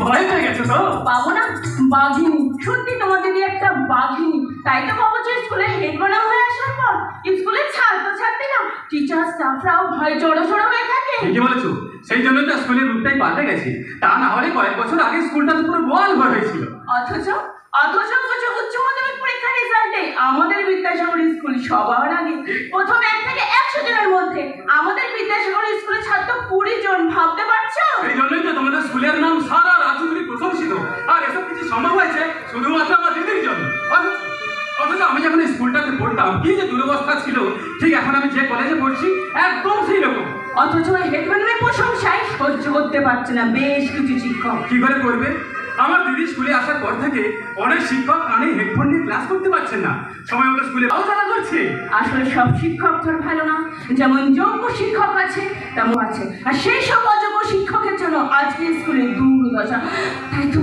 ভয় পেয়ে গেছো তো? পাবো না, বাঘিনী। সত্যি তোমাকে দিয়ে একটা বাঘিনী। তাই তো ভাবছো স্কুলে হেড বানা হয়ে আসার পর স্কুলের ছাত্রছাত্রীরা টিচার স্টাফরাও ভয় জড়ো হয়ে থাকে। ঠিকই বলেছো, সেই জন্য তো স্কুলের রূপটাই পাল্টে গেছে। তা না হলে কয়েক বছর আগে স্কুলটা তো পুরো গোয়াল ঘর হয়েছিল। অথচ উচ্চ মাধ্যমিক পরীক্ষার রেজাল্টে আমাদের বিদ্যাসাগর স্কুল সবার আগে। প্রথম 1 থেকে 100 জনের মধ্যে আমাদের বিদ্যাসাগর স্কুলের ছাত্র 20 জন। ভাবতে পারছো? এই জন্যই তো তোমাদের স্কুলের নাম সারা রাজ্যজুড়ে প্রশংসিত। আর এসব কিছু সম্ভব হয়েছে শুধুমাত্র আমার দিদির জন্য। অথচ আমি যখন স্কুলটাতে পড়তাম কি যে দুরবস্থা ছিল, ঠিক এখন আমি যে কলেজে পড়ছি একদম সেই রকম। অথচ ওই হেডম্যানের প্রশংসায় সহ্য করতে পারছে না বেশ কিছু শিক্ষক। কি করে করবে? আমার দিদি স্কুলে আসার পর থেকে অনেক শিক্ষক কানে হেডফোন নিয়ে ক্লাস করতে পারছেন না, সময় মতো স্কুলে আলোচনা করছে। আসলে সব শিক্ষক তো ভালো না। যেমন যোগ্য শিক্ষক আছে তেমন আছে, আর সেই সব অযোগ্য শিক্ষকের জন্য আজকে স্কুলে দুর্দশা। তাই তো